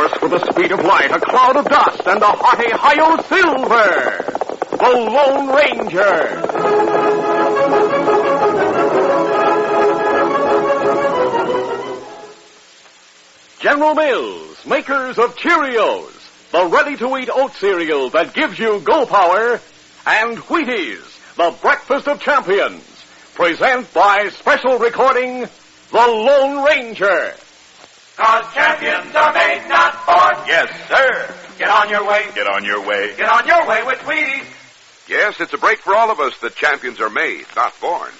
Pass with the speed of light, a cloud of dust, and a hearty Hi-Yo Silver, the Lone Ranger. General Mills, makers of Cheerios, the ready-to-eat oat cereal that gives you go power, and Wheaties, the breakfast of champions, present by special recording, The Lone Ranger. 'Cause champions are made, not born. Yes, sir. Get on your way. Get on your way. Get on your way with Wheaties. Yes, it's a break for all of us that champions are made, not born.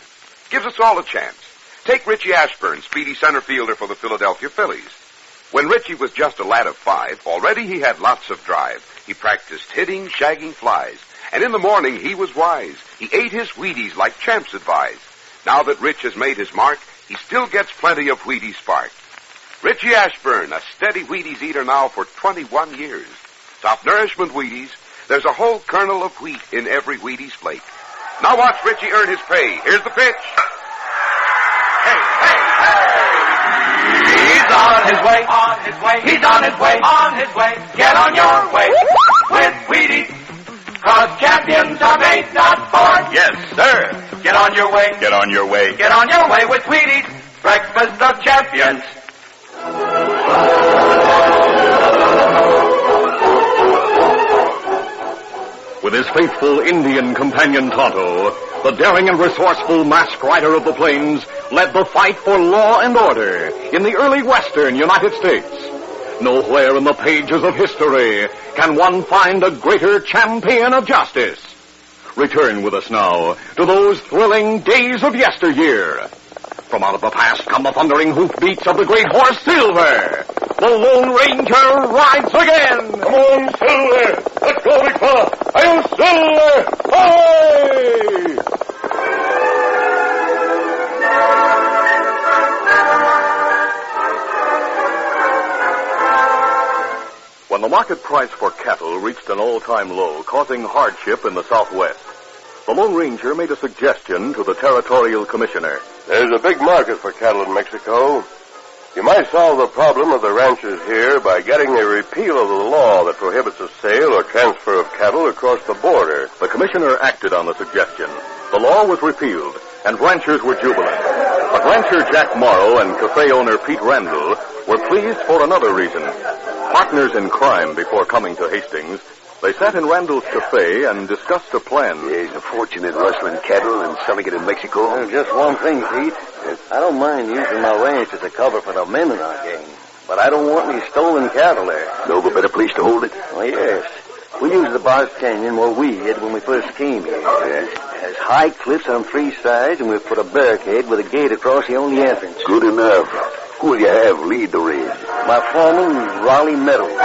Gives us all a chance. Take Richie Ashburn, speedy center fielder for the Philadelphia Phillies. When Richie was just a lad of 5, already he had lots of drive. He practiced hitting, shagging flies. And in the morning, he was wise. He ate his Wheaties like champs advise. Now that Rich has made his mark, he still gets plenty of Wheaties spark. Richie Ashburn, a steady Wheaties eater now for 21 years. Top nourishment Wheaties. There's a whole kernel of wheat in every Wheaties flake. Now watch Richie earn his pay. Here's the pitch. Hey, hey, hey! He's on his way. On his way. He's on his way. On his way. Get on your way with Wheaties. 'Cause champions are made, not born. Yes, sir. Get on your way. Get on your way. Get on your way with Wheaties. Breakfast of champions. With his faithful Indian companion Tonto, the daring and resourceful masked rider of the plains led the fight for law and order in the early western United States. Nowhere in the pages of history can one find a greater champion of justice. Return with us now to those thrilling days of yesteryear. From out of the past come the thundering hoofbeats of the great horse Silver. The Lone Ranger rides again. Come on, Silver. Let's go, big fella. Hi-yo, Silver. Hi! When the market price for cattle reached an all-time low, causing hardship in the Southwest, the Lone Ranger made a suggestion to the Territorial Commissioner. There's a big market for cattle in Mexico. You might solve the problem of the ranchers here by getting a repeal of the law that prohibits the sale or transfer of cattle across the border. The commissioner acted on the suggestion. The law was repealed, and ranchers were jubilant. But rancher Jack Morrow and cafe owner Pete Randall were pleased for another reason. Partners in crime before coming to Hastings, they sat in Randall's cafe and discussed a plan. There's a fortune in rustling cattle and selling it in Mexico. Just one thing, Pete. I don't mind using my ranch as a cover for the men in our gang, but I don't want any stolen cattle there. Know of a better place to hold it? Oh, yes. We used the Boss Canyon where we hid when we first came here. Yes. It has high cliffs on 3 sides, and we've put a barricade with a gate across the only entrance. Good enough. Who will you have lead the raid? My foreman, Raleigh Meadows.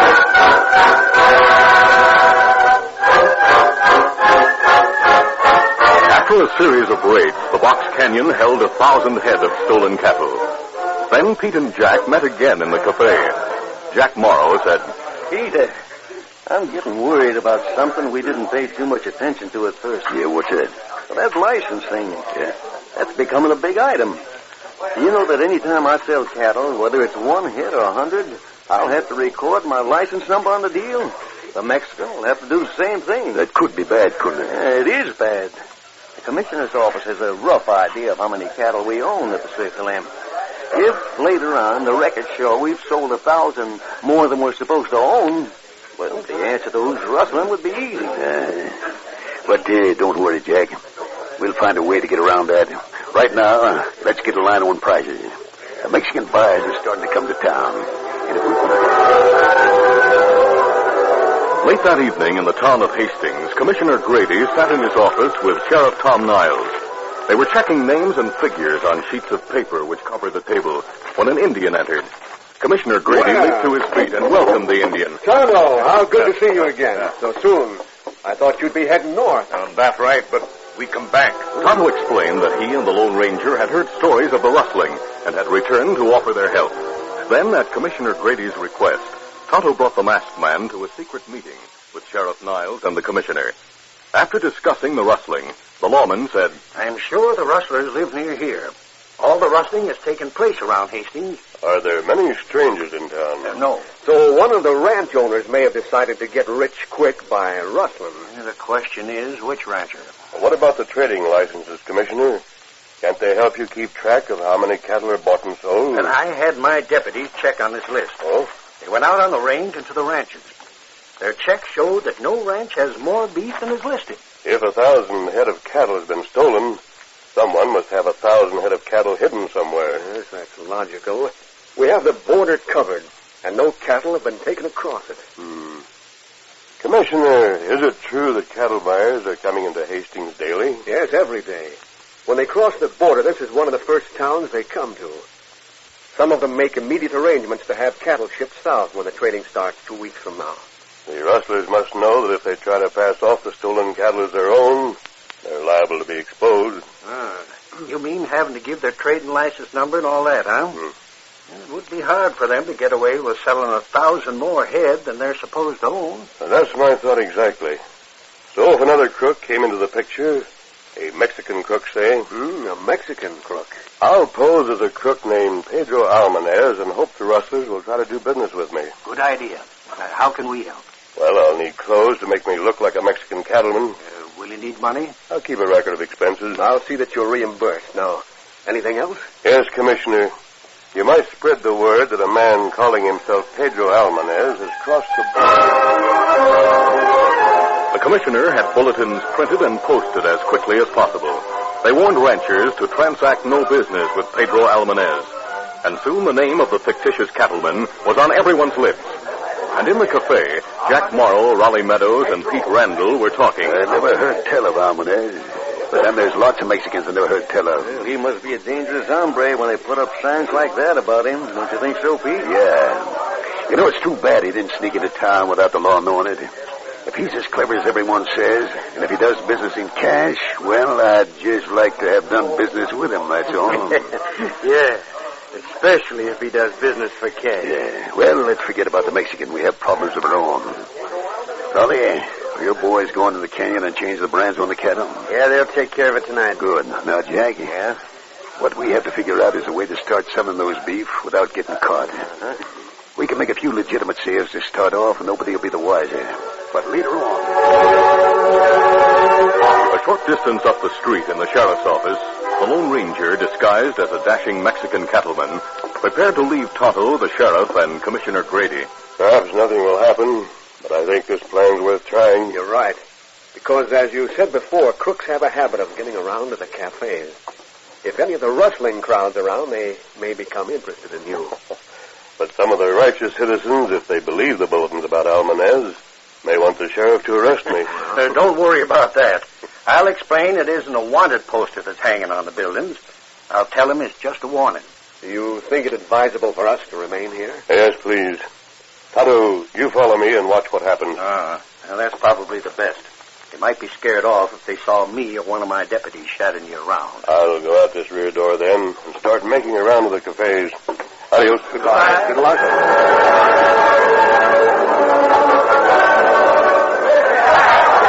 After a series of raids, the Box Canyon held 1,000 head of stolen cattle. Then Pete and Jack met again in the cafe. Jack Morrow said, Pete, I'm getting worried about something we didn't pay too much attention to at first. Yeah, what's that? Well, that license thing. Yeah. That's becoming a big item. You know that any time I sell cattle, whether it's 1 head or 100, I'll have to record my license number on the deal. The Mexican will have to do the same thing. That could be bad, couldn't it? Yeah, it is bad. The commissioner's office has a rough idea of how many cattle we own at the Circle M. If later on the records show we've sold 1,000 more than we're supposed to own, well, the answer to who's rustling would be easy. But don't worry, Jack. We'll find a way to get around that. Right now, let's get a line on prices. The Mexican buyers are starting to come to town. And if we... Late that evening in the town of Hastings, Commissioner Grady sat in his office with Sheriff Tom Niles. They were checking names and figures on sheets of paper which covered the table when an Indian entered. Commissioner Grady leaped to his feet and welcomed the Indian. Tonto, how good to see you again so soon. I thought you'd be heading north. That's right, but we come back. Tonto explained that he and the Lone Ranger had heard stories of the rustling and had returned to offer their help. Then, at Commissioner Grady's request, Tonto brought the masked man to a secret meeting with Sheriff Niles and the commissioner. After discussing the rustling, the lawman said, I'm sure the rustlers live near here. All the rustling has taken place around Hastings, Are there many strangers in town? No. So one of the ranch owners may have decided to get rich quick by rustling. The question is, which rancher? What about the trading licenses, Commissioner? Can't they help you keep track of how many cattle are bought and sold? And I had my deputies check on this list. Oh? They went out on the range and to the ranches. Their checks showed that no ranch has more beef than is listed. If 1,000 head of cattle has been stolen, someone must have 1,000 head of cattle hidden somewhere. Yes, that's logical. We have the border covered, and no cattle have been taken across it. Commissioner, is it true that cattle buyers are coming into Hastings daily? Yes, every day. When they cross the border, this is one of the first towns they come to. Some of them make immediate arrangements to have cattle shipped south when the trading starts 2 weeks from now. The rustlers must know that if they try to pass off the stolen cattle as their own, they're liable to be exposed. You mean having to give their trading license number and all that, huh? It would be hard for them to get away with selling 1,000 more head than they're supposed to own. That's my thought exactly. So if another crook came into the picture, a Mexican crook, say? A Mexican crook. I'll pose as a crook named Pedro Almanez and hope the rustlers will try to do business with me. Good idea. How can we help? Well, I'll need clothes to make me look like a Mexican cattleman. Will you need money? I'll keep a record of expenses. I'll see that you're reimbursed. Now, anything else? Yes, Commissioner. You might spread the word that a man calling himself Pedro Almanez has crossed the border. The commissioner had bulletins printed and posted as quickly as possible. They warned ranchers to transact no business with Pedro Almanez. And soon the name of the fictitious cattleman was on everyone's lips. And in the cafe, Jack Morrow, Raleigh Meadows, and Pete Randall were talking. I never heard tell of Almanez. But then there's lots of Mexicans I never heard tell of. Well, he must be a dangerous hombre when they put up signs like that about him. Don't you think so, Pete? Yeah. You know, it's too bad he didn't sneak into town without the law knowing it. If he's as clever as everyone says, and if he does business in cash, well, I'd just like to have done business with him, that's all. Yeah, especially if he does business for cash. Yeah, well, let's forget about the Mexican. We have problems of our own. Raleigh, are your boys going to the canyon and change the brands on the cattle? Yeah, they'll take care of it tonight. Good. Now, Jack. Yeah? What we have to figure out is a way to start selling those beef without getting caught. We can make a few legitimate sales to start off, and nobody will be the wiser. But later on... A short distance up the street in the sheriff's office, the Lone Ranger, disguised as a dashing Mexican cattleman, prepared to leave Tonto, the sheriff, and Commissioner Grady. Perhaps nothing will happen, but I think this plan's worth trying. You're right. Because, as you said before, crooks have a habit of getting around to the cafes. If any of the rustling crowd's around, they may become interested in you. But some of the righteous citizens, if they believe the bulletins about Almanez, may want the sheriff to arrest me. Don't worry about that. I'll explain it isn't a wanted poster that's hanging on the buildings. I'll tell him it's just a warning. Do you think it advisable for us to remain here? Yes, please. Tonto, you follow me and watch what happens. Well, that's probably the best. They might be scared off if they saw me or one of my deputies shadowing you around. I'll go out this rear door then and start making around to the cafes. Adios. Goodbye. Good luck.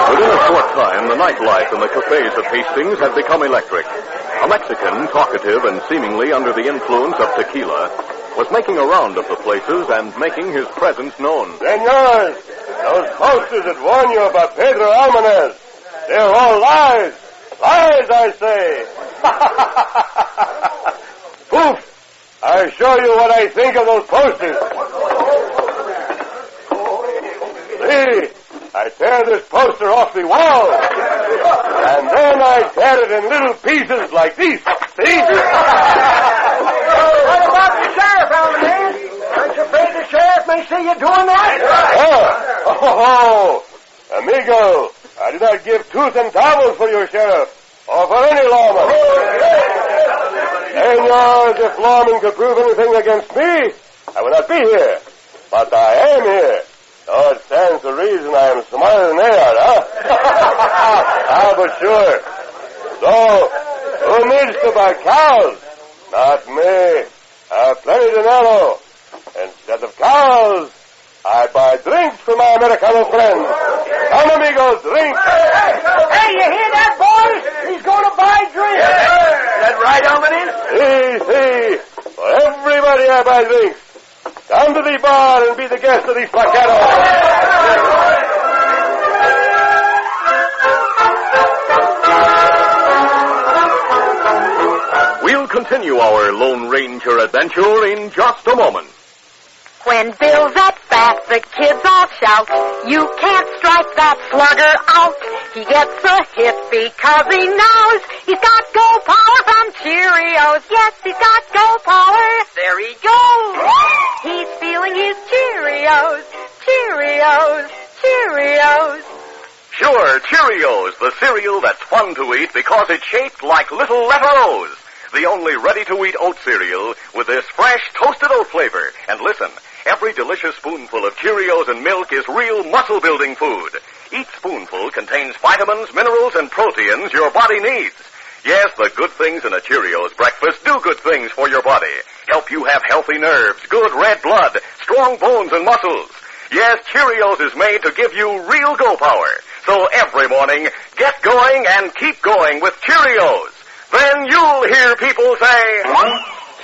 Within a short time, the nightlife in the cafes of Hastings had become electric. A Mexican, talkative and seemingly under the influence of tequila, was making a round of the places and making his presence known. Senors, those posters that warn you about Pedro Almanez, they're all lies. Lies, I say. Poof! I'll show you what I think of those posters. See, I tear this poster off the wall, and then I tear it in little pieces like these. See? What about the sheriff, Almanez? Aren't you afraid the sheriff may see you doing that? Oh, amigo, I do not give 2 centavos for your sheriff, or for any lawman. Senors, if lawmen could prove anything against me, I would not be here. But I am here. So it stands to reason I am smarter than they are, huh? But sure. So, who needs to buy cows? Not me. I have plenty dinero. Instead of cows, I buy drinks for my Americano friends. Come, amigos, drink. Hey, you hear that, boys? He's going to buy drinks. Is that right, Almanez? See. For everybody Where do you buy drinks? Come to the bar and be the guest of these vaqueros. We'll continue our Lone Ranger adventure in just a moment. When Bill's at bat, the kids all shout, you can't strike that slugger out. He gets a hit because he knows he's got go power from Cheerios. Yes, he's got go power. There he goes. He's feeling his Cheerios. Cheerios. Cheerios. Sure, Cheerios, the cereal that's fun to eat because it's shaped like little letter O's. The only ready-to-eat oat cereal with this fresh toasted oat flavor. And listen, every delicious spoonful of Cheerios and milk is real muscle-building food. Each spoonful contains vitamins, minerals, and proteins your body needs. Yes, the good things in a Cheerios breakfast do good things for your body. Help you have healthy nerves, good red blood, strong bones and muscles. Yes, Cheerios is made to give you real go power. So every morning, get going and keep going with Cheerios. Then you'll hear people say,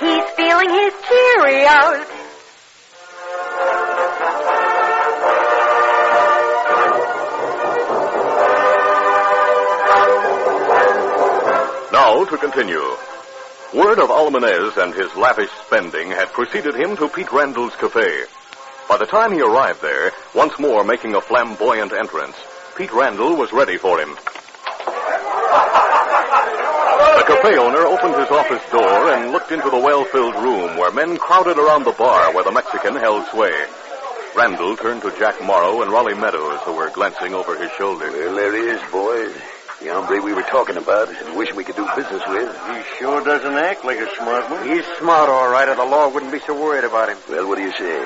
he's feeling his Cheerios. Now to continue. Word of Almanez and his lavish spending had preceded him to Pete Randall's cafe. By the time he arrived there, once more making a flamboyant entrance, Pete Randall was ready for him. The cafe owner opened his office door and looked into the well-filled room where men crowded around the bar where the Mexican held sway. Randall turned to Jack Morrow and Raleigh Meadows, who were glancing over his shoulder. Well, there he is, boys. The hombre we were talking about and wish we could do business with. He sure doesn't act like a smart one. He's smart, all right, or the law wouldn't be so worried about him. Well, what do you say?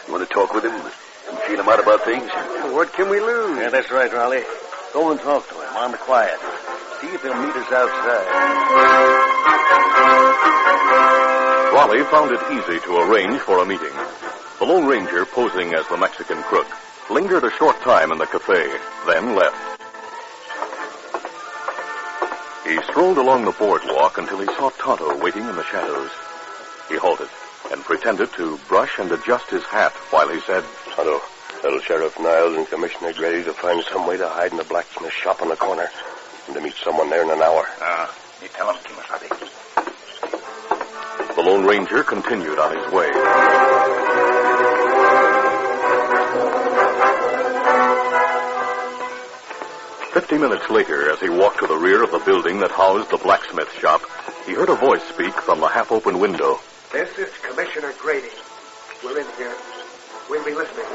You want to talk with him and feel him out about things? What can we lose? Yeah, that's right, Raleigh. Go and talk to him on the quiet. See if he'll meet us outside. Raleigh found it easy to arrange for a meeting. The Lone Ranger, posing as the Mexican crook, lingered a short time in the cafe, then left. He strolled along the boardwalk until he saw Tonto waiting in the shadows. He halted and pretended to brush and adjust his hat while he said, Tonto, tell Sheriff Niles and Commissioner Grady to find some way to hide in the blacksmith shop on the corner and to meet someone there in an hour. You tell him, Kimasabi. The Lone Ranger continued on his way. "50 minutes later, as he walked to the rear of the building that housed the blacksmith shop, he heard a voice speak from the half-open window. This is Commissioner Grady. We're in here. We'll be listening.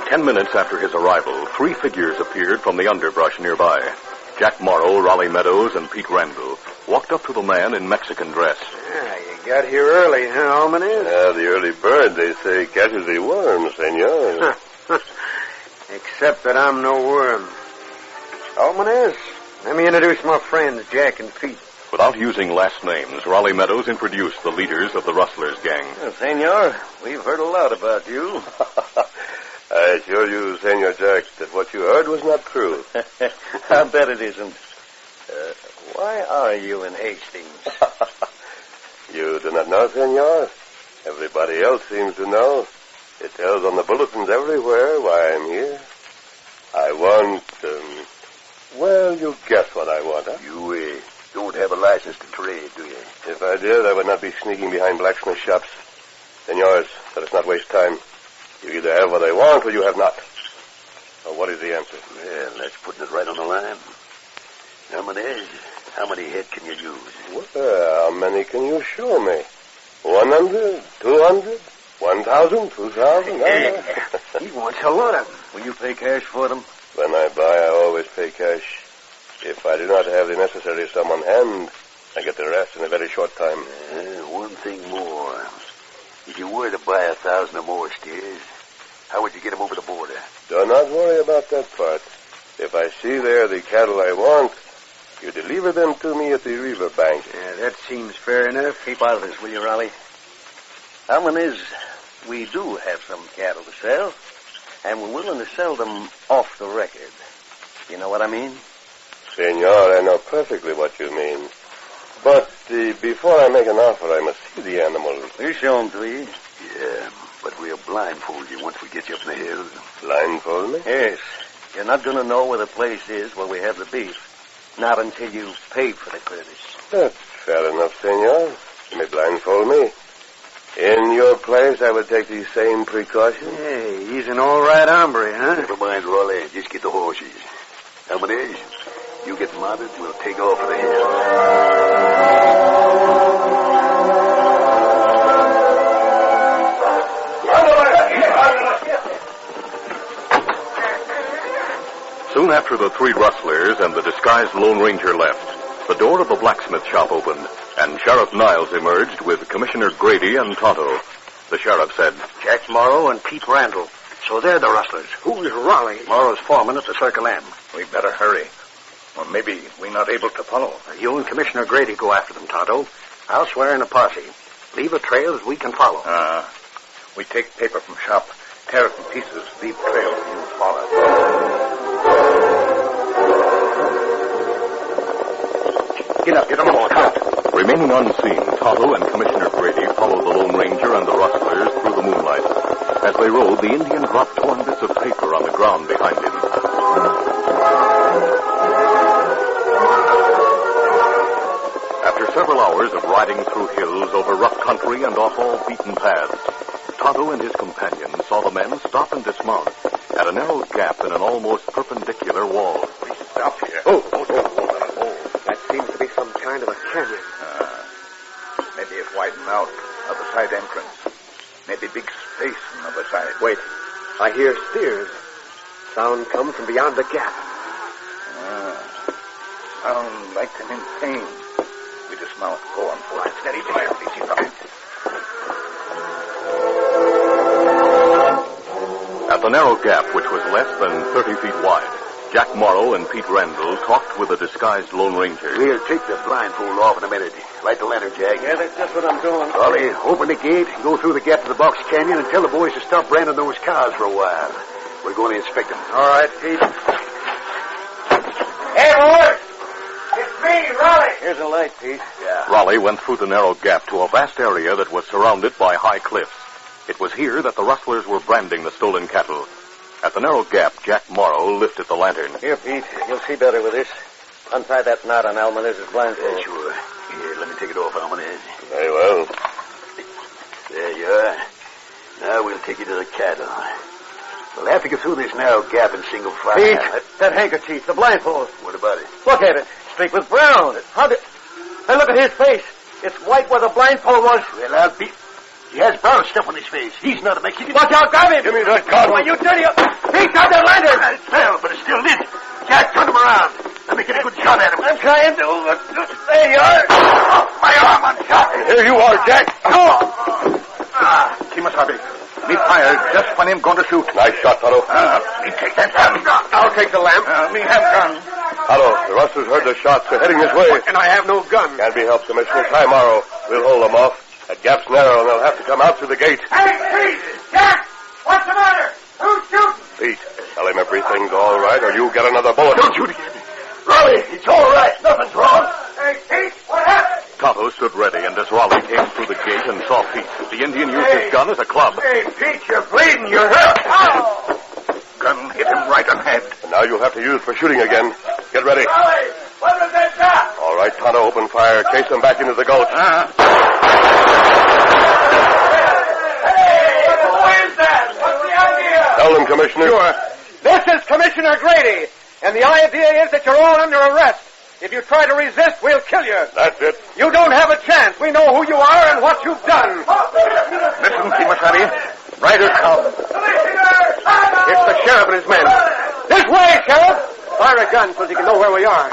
10 minutes after his arrival, 3 figures appeared from the underbrush nearby. Jack Morrow, Raleigh Meadows, and Pete Randall walked up to the man in Mexican dress. Yeah, you got here early, huh, Almanez? The early bird, they say, catches the worm, senor. Except that I'm no worm. Almanez, let me introduce my friends, Jack and Pete. Without using last names, Raleigh Meadows introduced the leaders of the Rustlers gang. Well, Senor, we've heard a lot about you. I assure you, Senor Jack, that what you heard was not true. I bet it isn't. Why are you in Hastings? You do not know, senor? Everybody else seems to know. It tells on the bulletins everywhere why I'm here. I want, well, you guess what I want, huh? You don't have a license to trade, do you? If I did, I would not be sneaking behind blacksmith shops. Senors, let us not waste time. You either have what I want or you have not. Now, what is the answer? Well, that's putting it right on the line. Almanez, how many head can you use? Well, how many can you show me? 100, 200, 1,000, 2,000? He wants a lot of them. Will you pay cash for them? When I buy, I always pay cash. If I do not have the necessary sum on hand, I get the rest in a very short time. One thing more. If you were to buy 1,000 or more steers, how would you get them over the border? Do not worry about that part. If I see there the cattle I want, you deliver them to me at the river bank. Yeah, that seems fair enough. Keep out of this, will you, Raleigh? Almanez, we do have some cattle to sell, and we're willing to sell them off the record. You know what I mean? Senor, I know perfectly what you mean. But before I make an offer, I must see the animal. You show him, please. Yeah, but we'll blindfold you once we get you up in the hills. Blindfold me? Yes. You're not going to know where the place is where we have the beef. Not until you've paid for the credits. That's fair enough, senor. You may blindfold me. In your place, I would take the same precaution. Hey, he's an all right hombre, huh? Never mind, Raleigh. Just get the horses. Almanez, you get mounted, we'll take off for the hills. Soon after the three rustlers and the disguised Lone Ranger left, the door of the blacksmith shop opened, and Sheriff Niles emerged with Commissioner Grady and Tonto. The sheriff said, Jack Morrow and Pete Randall. So they're the rustlers. Who's Raleigh? Morrow's foreman at the Circle M. We better hurry. Or maybe we're not able to follow. You and Commissioner Grady go after them, Tonto. I'll swear in a posse. Leave a trail that we can follow. We take paper from shop, tear it in pieces, leave trail, you follow. Get up, get them all. Come. Remaining unseen, Tonto and Commissioner Grady followed the Lone Ranger and the rustlers through the moonlight. As they rode, the Indian dropped torn bits of paper on the ground behind him. After several hours of riding through hills, over rough country, and off all beaten paths, Tonto and his companions saw the men stop and dismount at a narrow gap in an almost perpendicular wall. We stop here. Oh. That seems to be some kind of a canyon. Maybe it widened out, other side entrance. Maybe big space on the other side. Wait, I hear steers. Sound comes from beyond the gap. Sound like an insane. We dismount. Go on, boy. Steady, fire. Easy, right. At the narrow gap, which was less than 30 feet wide, Jack Morrow and Pete Randall talked with the disguised Lone Ranger. We'll take the blindfold off in a minute. Light the lantern, Jack. Yeah, that's just what I'm doing. Raleigh, open the gate and go through the gap to the box canyon and tell the boys to stop branding those cars for a while. We're going to inspect them. All right, Pete. Hey, boys! It's me, Raleigh. Here's a light, Pete. Yeah. Raleigh went through the narrow gap to a vast area that was surrounded by high cliffs. It was here that the rustlers were branding the stolen cattle. At the narrow gap, Jack Morrow lifted the lantern. Here, Pete. You'll see better with this. Untie that knot on Almanez's blindfold. Sure. Here, let me take it off, Almanez. Very well. There you are. Now we'll take you to the cattle. We'll have to get through this narrow gap in single file. Pete, that handkerchief, the blindfold. What about it? Look at it. Streaked with brown. Hey, look at his face. It's white where the blindfold was. Well, I'll be... He has brown stuff on his face. He's not a Mexican. Watch out, grab him. Give me that gun. Why, you dirty... Pete, grab that lantern. It fell, but it's still lit. Jack, turn him around. Let me get a good shot at him. I'm trying to... There you are. My arm, I'm shot. Here you are, Jack. Kimasabi, me fired just when him going to shoot. Nice shot, Tonto. Me take that gun. I'll take the lamp. Me have gun. Tonto, the rustlers heard the shots. They're heading this way. And I have no gun. Can't be helped, Commissioner. Try Morrow. We'll hold them off. That gap's narrow, and they'll have to come out through the gate. Hey, Pete! Jack! What's the matter? Who's shooting? Pete, tell him everything's all right, or you get another bullet. Don't shoot again. Raleigh, it's all right. Nothing's wrong. Hey, Pete, what happened? Tonto stood ready, and as Raleigh came through the gate and saw Pete, the Indian used his gun as a club. Hey, Pete, you're bleeding. You're hurt. Oh! Gun hit him right on head. And now you'll have to use it for shooting again. Get ready. Raleigh, what was that shot? All right, Tonto, open fire. Chase them back into the gulch. Hey, who is that? What's the idea? Tell them, Commissioner. Sure. This is Commissioner Grady, and the idea is that you're all under arrest. If you try to resist, we'll kill you. That's it. You don't have a chance. We know who you are and what you've done. Listen, Kimasabi. Riders come. It's the sheriff and his men. This way, Sheriff. Fire a gun so he can know where we are.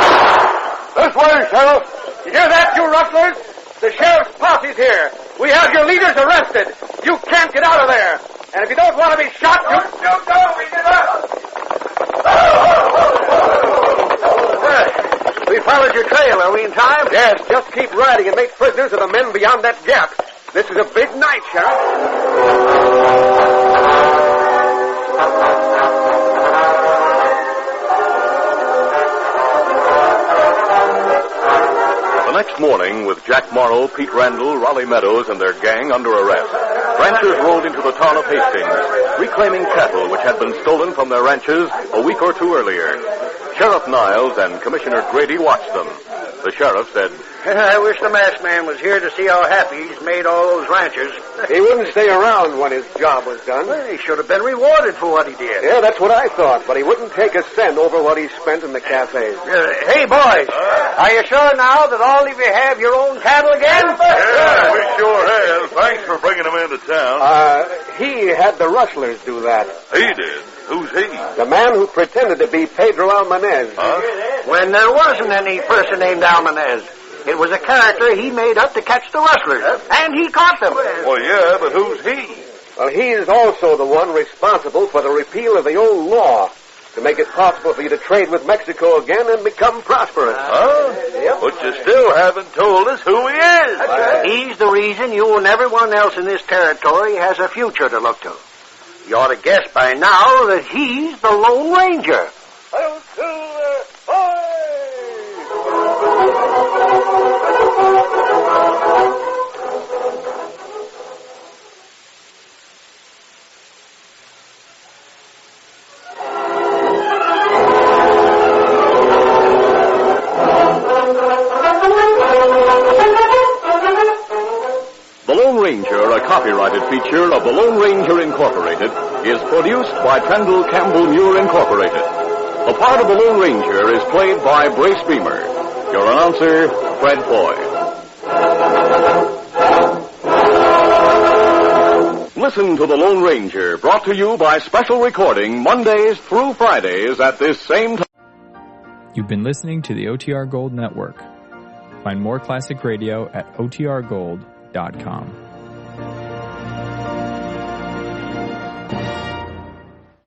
This way, Sheriff. You hear that, you rustlers? The sheriff's posse's here. We have your leaders arrested. You can't get out of there. And if you don't want to be shot, you... We give up. We followed your trail. Are we in time? Yes, just keep riding and make prisoners of the men beyond that gap. This is a big night, Sheriff. The next Next morning, with Jack Morrow, Pete Randall, Raleigh Meadows, and their gang under arrest, ranchers rode into the town of Hastings, reclaiming cattle which had been stolen from their ranches a week or two earlier. Sheriff Niles and Commissioner Grady watched them. The sheriff said, I wish the masked man was here to see how happy he's made all those ranchers. He wouldn't stay around when his job was done. Well, he should have been rewarded for what he did. Yeah, that's what I thought, but he wouldn't take a cent over what he spent in the cafes. Hey, boys, are you sure now that all of you have your own cattle again? Yeah, we sure have. Thanks for bringing them into town. He had the rustlers do that. He did. Who's he? The man who pretended to be Pedro Almanez. Huh? When there wasn't any person named Almanez. It was a character he made up to catch the rustlers. And he caught them. Well, yeah, but who's he? Well, he is also the one responsible for the repeal of the old law to make it possible for you to trade with Mexico again and become prosperous. Yep. But you still haven't told us who he is. He's the reason you and everyone else in this territory has a future to look to. You ought to guess by now that he's the Lone Ranger. The Lone Ranger, a copyrighted feature of the Lone Ranger Incorporated, is produced by Trendle Campbell Muir Incorporated. The part of the Lone Ranger is played by Brace Beamer. Your announcer, Fred Foy. Listen to the Lone Ranger, brought to you by special recording Mondays through Fridays at this same time. You've been listening to the OTR Gold Network. Find more classic radio at otrgold.com.